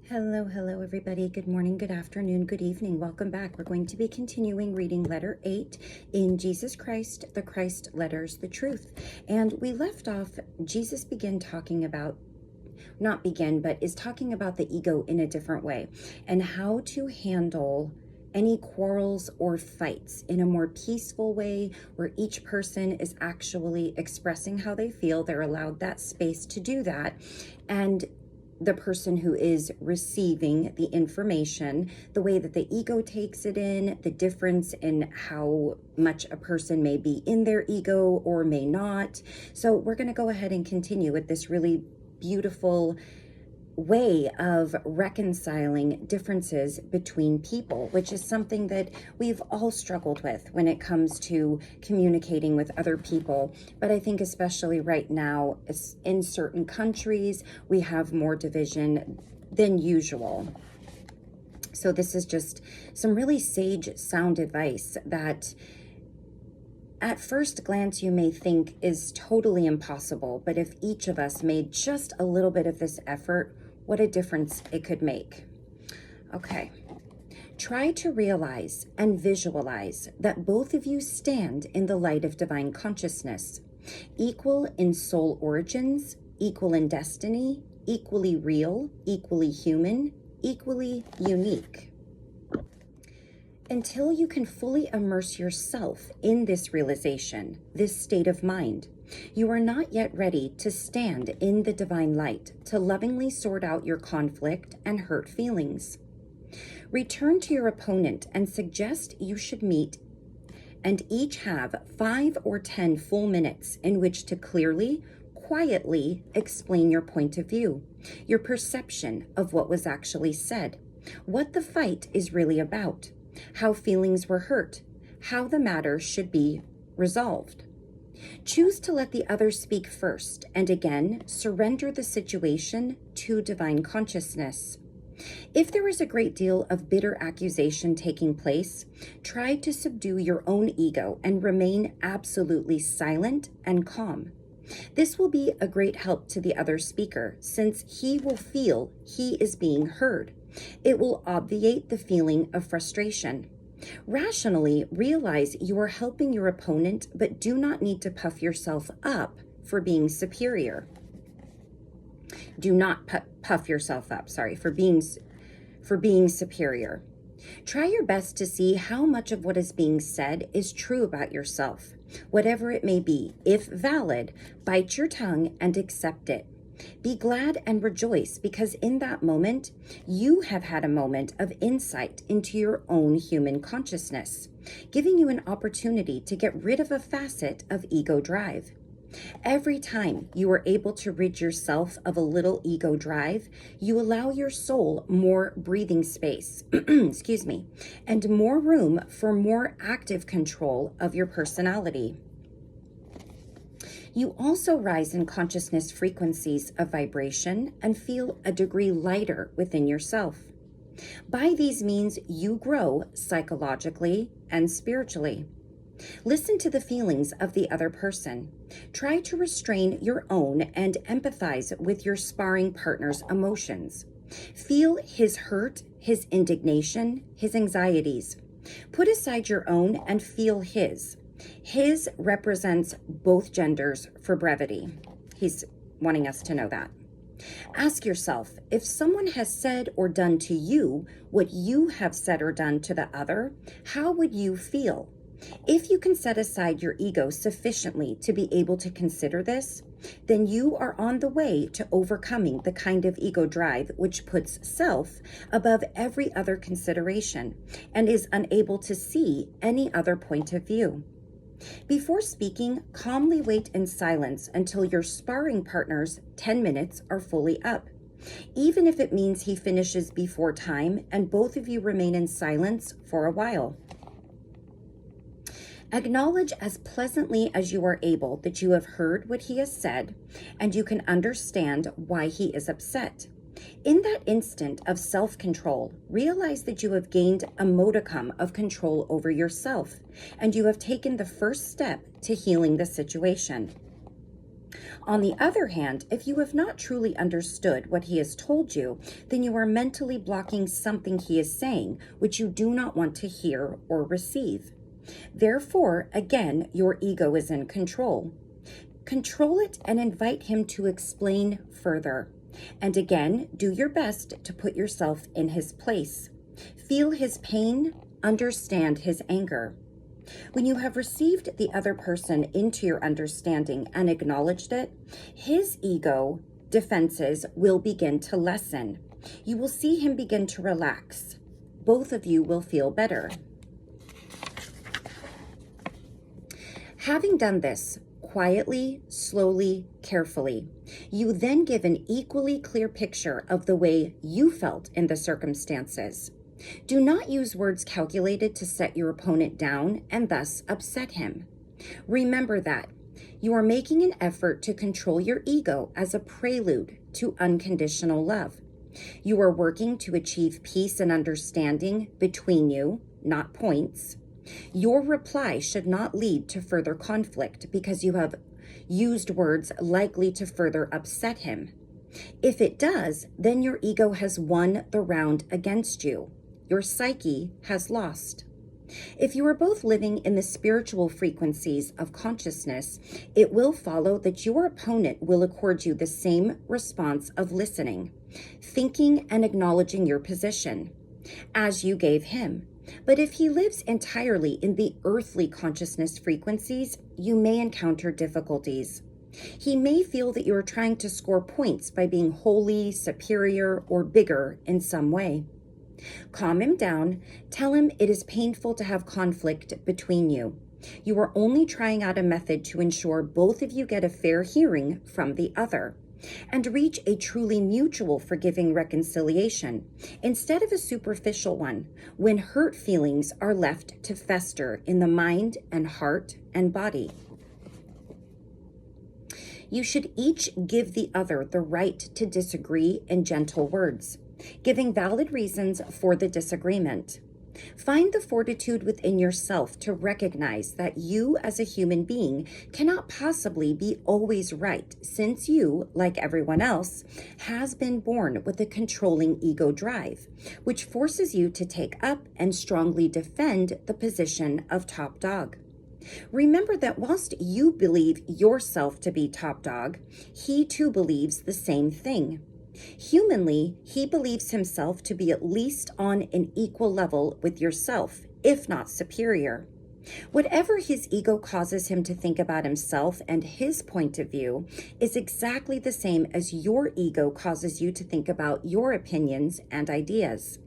Hello, everybody. Good morning, good afternoon, good evening. Welcome back. We're going to be continuing reading letter 8 in Jesus Christ, the Christ letters, the truth. And we left off, Jesus began talking about, not begin, but is talking about the ego in a different way and how to handle any quarrels or fights in a more peaceful way where each person is actually expressing how they feel. They're allowed that space to do that. And the person who is receiving the information, the way that the ego takes it in, the difference in how much a person may be in their ego or may not. So we're going to go ahead and continue with this really beautiful way of reconciling differences between people, which is something that we've all struggled with when it comes to communicating with other people. But I think especially right now, in certain countries, we have more division than usual. So this is just some really sage, sound advice that at first glance you may think is totally impossible, but if each of us made just a little bit of this effort, what a difference it could make. Okay. Try to realize and visualize that both of you stand in the light of divine consciousness, equal in soul origins, equal in destiny, equally real, equally human, equally unique. Until you can fully immerse yourself in this realization, this state of mind, you are not yet ready to stand in the divine light to lovingly sort out your conflict and hurt feelings. Return to your opponent and suggest you should meet and each have 5 or 10 full minutes in which to clearly, quietly explain your point of view, your perception of what was actually said, what the fight is really about, how feelings were hurt, how the matter should be resolved. Choose to let the other speak first, and again, surrender the situation to divine consciousness. If there is a great deal of bitter accusation taking place, try to subdue your own ego and remain absolutely silent and calm. This will be a great help to the other speaker, since he will feel he is being heard. It will obviate the feeling of frustration. Rationally, realize you are helping your opponent, but do not need to puff yourself up for being superior. Do not puff yourself up, for being superior. Try your best to see how much of what is being said is true about yourself. Whatever it may be, if valid, bite your tongue and accept it. Be glad and rejoice, because in that moment, you have had a moment of insight into your own human consciousness, giving you an opportunity to get rid of a facet of ego drive. Every time you are able to rid yourself of a little ego drive, you allow your soul more breathing space, and more room for more active control of your personality. You also rise in consciousness frequencies of vibration and feel a degree lighter within yourself. By these means, you grow psychologically and spiritually. Listen to the feelings of the other person. Try to restrain your own and empathize with your sparring partner's emotions. Feel his hurt, his indignation, his anxieties. Put aside your own and feel his. His represents both genders for brevity. He's wanting us to know that. Ask yourself, if someone has said or done to you what you have said or done to the other, how would you feel? If you can set aside your ego sufficiently to be able to consider this, then you are on the way to overcoming the kind of ego drive which puts self above every other consideration and is unable to see any other point of view. Before speaking, calmly wait in silence until your sparring partner's 10 minutes are fully up. Even if it means he finishes before time and both of you remain in silence for a while. Acknowledge as pleasantly as you are able that you have heard what he has said and you can understand why he is upset. In that instant of self-control, realize that you have gained a modicum of control over yourself, and you have taken the first step to healing the situation. On the other hand, if you have not truly understood what he has told you, then you are mentally blocking something he is saying, which you do not want to hear or receive. Therefore, again, your ego is in control. Control it and invite him to explain further. And again, do your best to put yourself in his place. Feel his pain, understand his anger. When you have received the other person into your understanding and acknowledged it, his ego defenses will begin to lessen. You will see him begin to relax. Both of you will feel better. Having done this, quietly, slowly, carefully, you then give an equally clear picture of the way you felt in the circumstances. Do not use words calculated to set your opponent down and thus upset him. Remember that you are making an effort to control your ego as a prelude to unconditional love. You are working to achieve peace and understanding between you, not points. Your reply should not lead to further conflict because you have used words likely to further upset him. If it does, then your ego has won the round against you. Your psyche has lost. If you are both living in the spiritual frequencies of consciousness, it will follow that your opponent will accord you the same response of listening, thinking and acknowledging your position, as you gave him. But if he lives entirely in the earthly consciousness frequencies, you may encounter difficulties. He may feel that you are trying to score points by being holy, superior, or bigger in some way. Calm him down. Tell him it is painful to have conflict between you. You are only trying out a method to ensure both of you get a fair hearing from the other and reach a truly mutual forgiving reconciliation instead of a superficial one when hurt feelings are left to fester in the mind and heart and body. You should each give the other the right to disagree in gentle words, giving valid reasons for the disagreement. Find the fortitude within yourself to recognize that you as a human being cannot possibly be always right, since you, like everyone else, has been born with a controlling ego drive, which forces you to take up and strongly defend the position of top dog. Remember that whilst you believe yourself to be top dog, he too believes the same thing. Humanly, he believes himself to be at least on an equal level with yourself, if not superior. Whatever his ego causes him to think about himself and his point of view is exactly the same as your ego causes you to think about your opinions and ideas.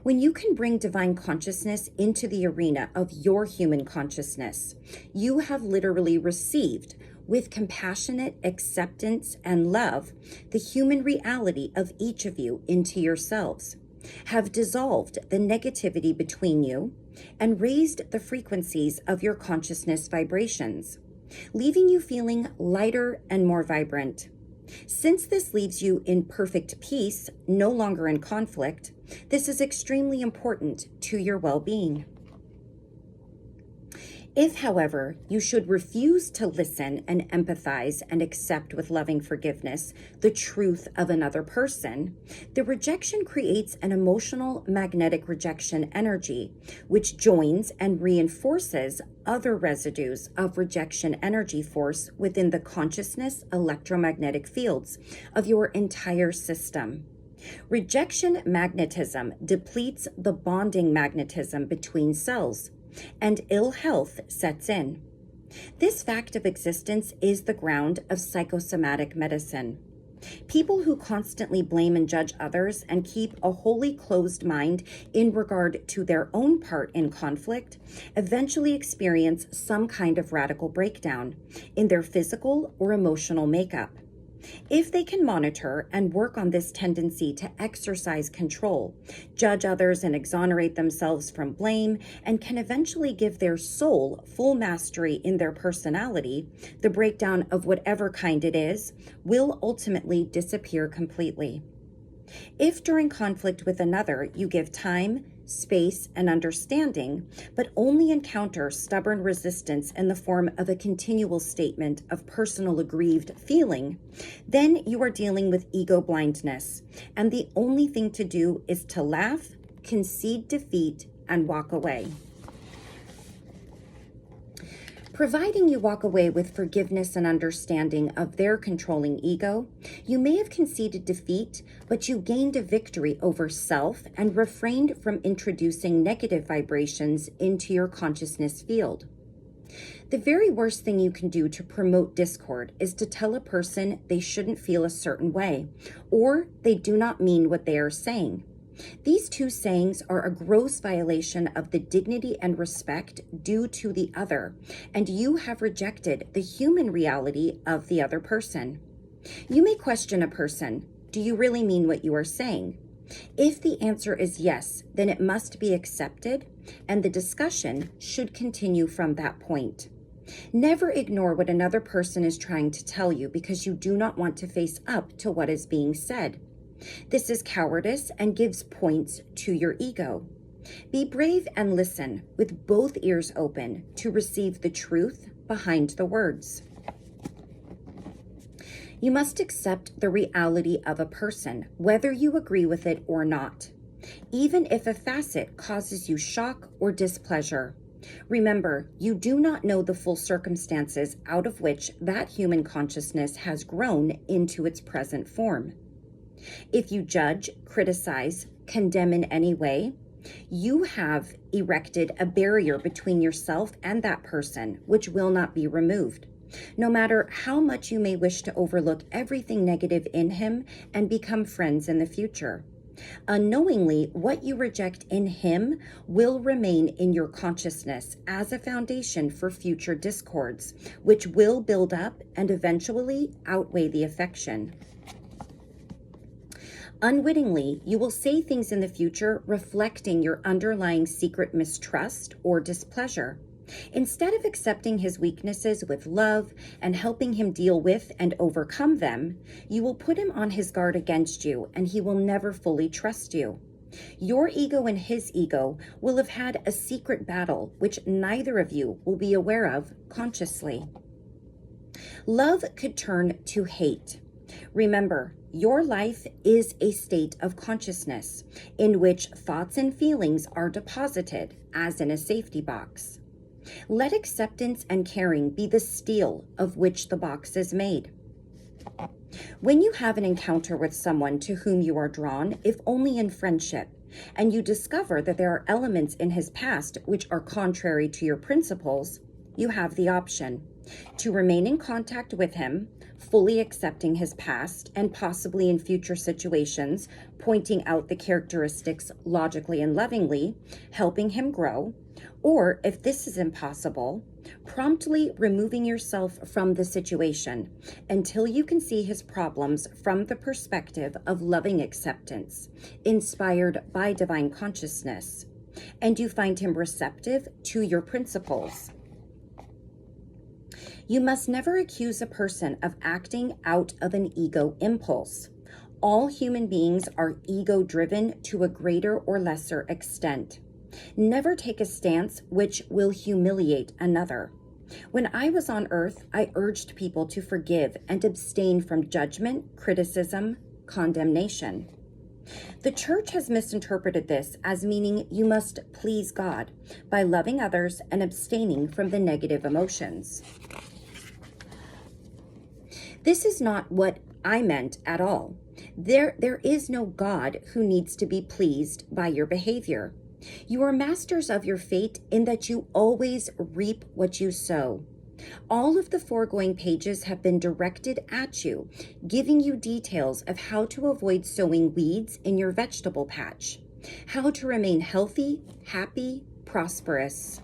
When you can bring divine consciousness into the arena of your human consciousness, you have literally received, with compassionate acceptance and love, the human reality of each of you into yourselves, have dissolved the negativity between you, and raised the frequencies of your consciousness vibrations, leaving you feeling lighter and more vibrant. Since this leaves you in perfect peace, no longer in conflict, this is extremely important to your well-being. If, however, you should refuse to listen and empathize and accept with loving forgiveness the truth of another person, the rejection creates an emotional magnetic rejection energy, which joins and reinforces other residues of rejection energy force within the consciousness electromagnetic fields of your entire system. Rejection magnetism depletes the bonding magnetism between cells, and ill health sets in. This fact of existence is the ground of psychosomatic medicine. People who constantly blame and judge others and keep a wholly closed mind in regard to their own part in conflict eventually experience some kind of radical breakdown in their physical or emotional makeup. If they can monitor and work on this tendency to exercise control, judge others and exonerate themselves from blame, and can eventually give their soul full mastery in their personality, the breakdown of whatever kind it is will ultimately disappear completely. If during conflict with another you give time, space, and understanding, but only encounter stubborn resistance in the form of a continual statement of personal aggrieved feeling, then you are dealing with ego blindness, and the only thing to do is to laugh, concede defeat, and walk away. Providing you walk away with forgiveness and understanding of their controlling ego, you may have conceded defeat, but you gained a victory over self and refrained from introducing negative vibrations into your consciousness field. The very worst thing you can do to promote discord is to tell a person they shouldn't feel a certain way, or they do not mean what they are saying. These two sayings are a gross violation of the dignity and respect due to the other, and you have rejected the human reality of the other person. You may question a person, do you really mean what you are saying? If the answer is yes, then it must be accepted, and the discussion should continue from that point. Never ignore what another person is trying to tell you because you do not want to face up to what is being said. This is cowardice and gives points to your ego. Be brave and listen with both ears open to receive the truth behind the words. You must accept the reality of a person, whether you agree with it or not, even if a facet causes you shock or displeasure. Remember, you do not know the full circumstances out of which that human consciousness has grown into its present form. If you judge, criticize, condemn in any way, you have erected a barrier between yourself and that person, which will not be removed. No matter how much you may wish to overlook everything negative in him and become friends in the future. Unknowingly, what you reject in him will remain in your consciousness as a foundation for future discords, which will build up and eventually outweigh the affection. Unwittingly, you will say things in the future reflecting your underlying secret mistrust or displeasure. Instead of accepting his weaknesses with love and helping him deal with and overcome them, you will put him on his guard against you, and he will never fully trust you. Your ego and his ego will have had a secret battle which neither of you will be aware of consciously. Love could turn to hate. Remember, your life is a state of consciousness in which thoughts and feelings are deposited as in a safety box. Let acceptance and caring be the steel of which the box is made. When you have an encounter with someone to whom you are drawn, if only in friendship, and you discover that there are elements in his past which are contrary to your principles, you have the option to remain in contact with him, fully accepting his past and possibly in future situations, pointing out the characteristics logically and lovingly, helping him grow, or if this is impossible, promptly removing yourself from the situation until you can see his problems from the perspective of loving acceptance, inspired by divine consciousness, and you find him receptive to your principles. You must never accuse a person of acting out of an ego impulse. All human beings are ego-driven to a greater or lesser extent. Never take a stance which will humiliate another. When I was on earth, I urged people to forgive and abstain from judgment, criticism, condemnation. The church has misinterpreted this as meaning you must please God by loving others and abstaining from the negative emotions. This is not what I meant at all. There is no God who needs to be pleased by your behavior. You are masters of your fate in that you always reap what you sow. All of the foregoing pages have been directed at you, giving you details of how to avoid sowing weeds in your vegetable patch, how to remain healthy, happy, prosperous.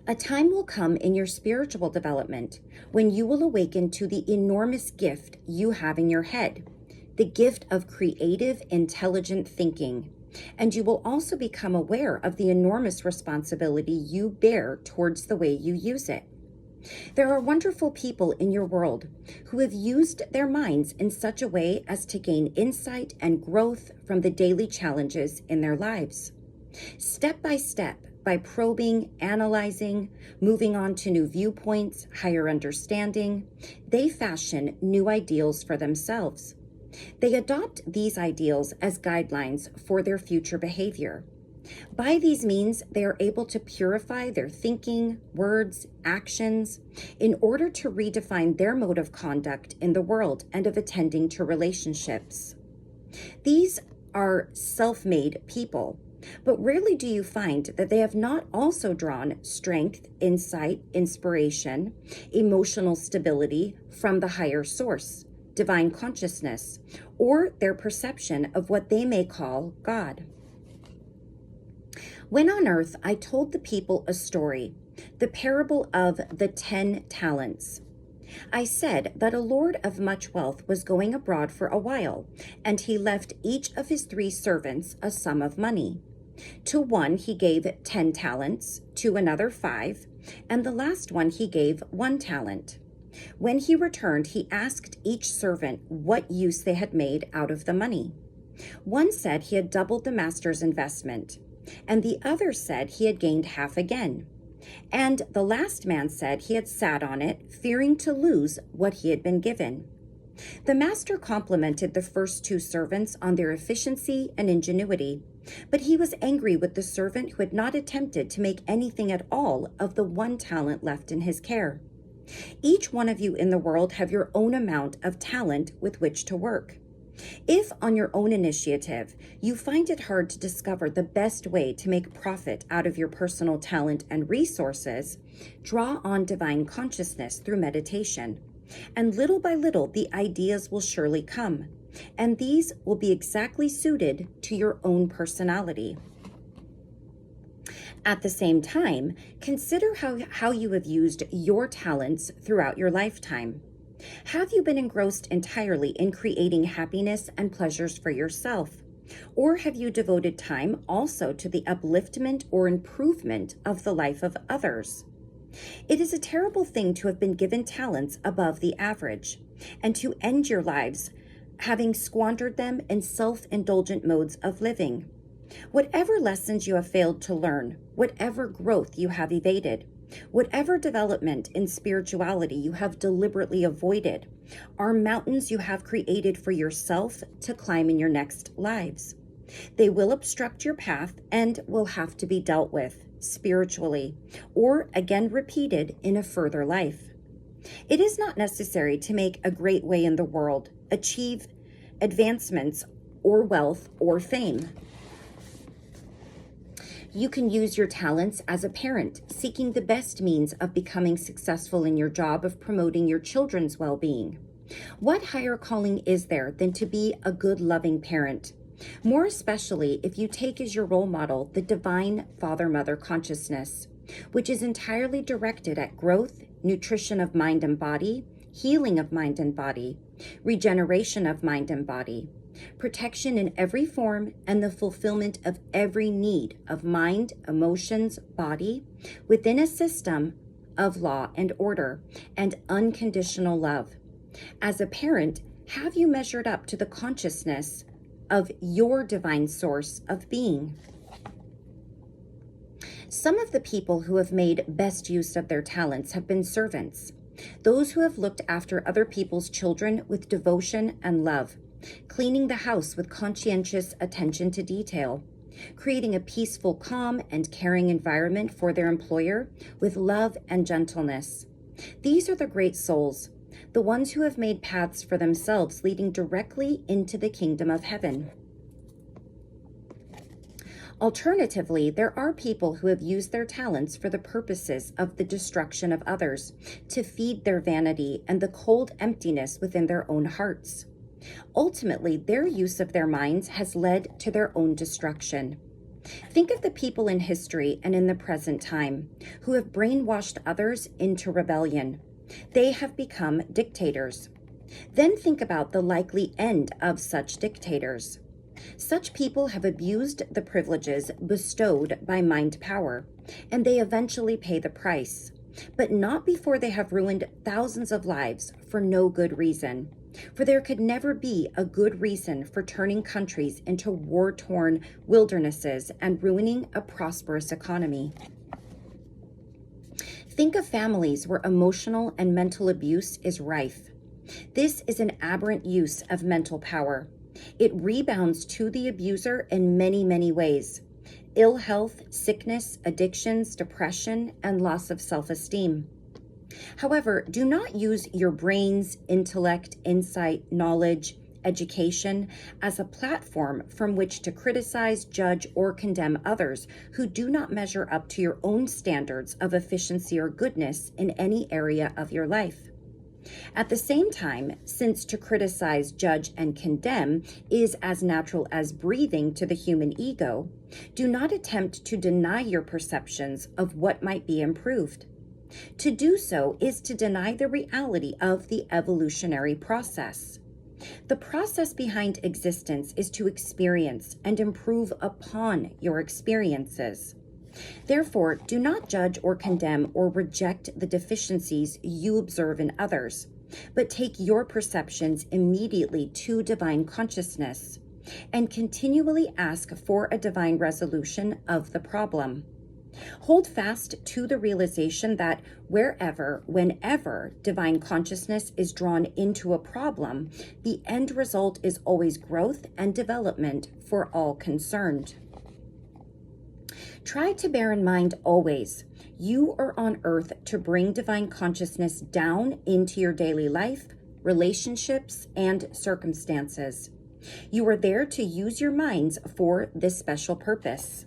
A time will come in your spiritual development when you will awaken to the enormous gift you have in your head, the gift of creative, intelligent thinking. And you will also become aware of the enormous responsibility you bear towards the way you use it. There are wonderful people in your world who have used their minds in such a way as to gain insight and growth from the daily challenges in their lives. Step by step, by probing, analyzing, moving on to new viewpoints, higher understanding, they fashion new ideals for themselves. They adopt these ideals as guidelines for their future behavior. By these means, they are able to purify their thinking, words, actions, in order to redefine their mode of conduct in the world and of attending to relationships. These are self-made people, but rarely do you find that they have not also drawn strength, insight, inspiration, emotional stability from the higher source, divine consciousness, or their perception of what they may call God. When on earth, I told the people a story, the parable of the 10 talents. I said that a lord of much wealth was going abroad for a while, and he left each of his 3 servants a sum of money. To one he gave 10 talents, to another 5, and the last one he gave 1 talent. When he returned, he asked each servant what use they had made out of the money. One said he had doubled the master's investment, and the other said he had gained half again. And the last man said he had sat on it, fearing to lose what he had been given. The master complimented the first 2 servants on their efficiency and ingenuity, but he was angry with the servant who had not attempted to make anything at all of the 1 talent left in his care. Each one of you in the world have your own amount of talent with which to work. If, on your own initiative, you find it hard to discover the best way to make profit out of your personal talent and resources, draw on divine consciousness through meditation. And little by little, the ideas will surely come, and these will be exactly suited to your own personality. At the same time, consider how you have used your talents throughout your lifetime. Have you been engrossed entirely in creating happiness and pleasures for yourself? Or have you devoted time also to the upliftment or improvement of the life of others? It is a terrible thing to have been given talents above the average, and to end your lives having squandered them in self-indulgent modes of living. Whatever lessons you have failed to learn, whatever growth you have evaded, whatever development in spirituality you have deliberately avoided, are mountains you have created for yourself to climb in your next lives. They will obstruct your path and will have to be dealt with spiritually, or again repeated in a further life. It is not necessary to make a great way in the world, achieve advancements or wealth or fame. You can use your talents as a parent, seeking the best means of becoming successful in your job of promoting your children's well-being. What higher calling is there than to be a good, loving parent? More especially if you take as your role model the divine Father-Mother consciousness, which is entirely directed at growth, nutrition of mind and body, healing of mind and body, regeneration of mind and body, protection in every form, and the fulfillment of every need of mind, emotions, body, within a system of law and order and unconditional love. As a parent, have you measured up to the consciousness of your divine source of being? Some of the people who have made best use of their talents have been servants, those who have looked after other people's children with devotion and love, cleaning the house with conscientious attention to detail, creating a peaceful, calm, and caring environment for their employer with love and gentleness. These are the great souls, the ones who have made paths for themselves leading directly into the kingdom of heaven. Alternatively, there are people who have used their talents for the purposes of the destruction of others, to feed their vanity and the cold emptiness within their own hearts. Ultimately, their use of their minds has led to their own destruction. Think of the people in history and in the present time who have brainwashed others into rebellion. They have become dictators. Then think about the likely end of such dictators. Such people have abused the privileges bestowed by mind power, and they eventually pay the price. but not before they have ruined thousands of lives for no good reason. For there could never be a good reason for turning countries into war-torn wildernesses and ruining a prosperous economy. Think of families where emotional and mental abuse is rife. This is an aberrant use of mental power. It rebounds to the abuser in many, many ways. Ill health, sickness, addictions, depression, and loss of self-esteem. However, do not use your brains, intellect, insight, knowledge, education as a platform from which to criticize, judge, or condemn others who do not measure up to your own standards of efficiency or goodness in any area of your life. At the same time, since to criticize, judge, and condemn is as natural as breathing to the human ego, do not attempt to deny your perceptions of what might be improved. To do so is to deny the reality of the evolutionary process. The process behind existence is to experience and improve upon your experiences. Therefore, do not judge or condemn or reject the deficiencies you observe in others, but take your perceptions immediately to divine consciousness and continually ask for a divine resolution of the problem. Hold fast to the realization that wherever, whenever divine consciousness is drawn into a problem, the end result is always growth and development for all concerned. Try to bear in mind always, you are on earth to bring divine consciousness down into your daily life, relationships, and circumstances. You are there to use your minds for this special purpose.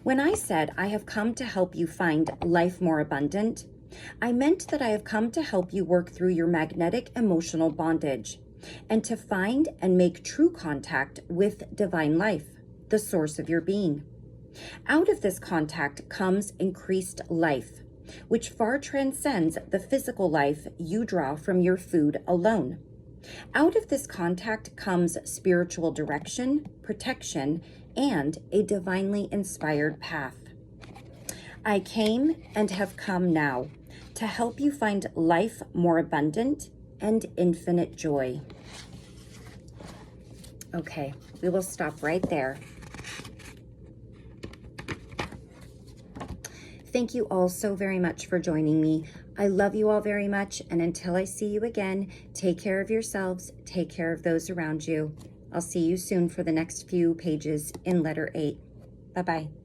When I said I have come to help you find life more abundant, I meant that I have come to help you work through your magnetic emotional bondage and to find and make true contact with divine life, the source of your being. Out of this contact comes increased life, which far transcends the physical life you draw from your food alone. Out of this contact comes spiritual direction, protection, and a divinely inspired path. I came and have come now to help you find life more abundant and infinite joy. Okay, we will stop right there. Thank you all so very much for joining me. I love you all very much, and until I see you again, take care of yourselves, take care of those around you. I'll see you soon for the next few pages in letter 8. Bye-bye.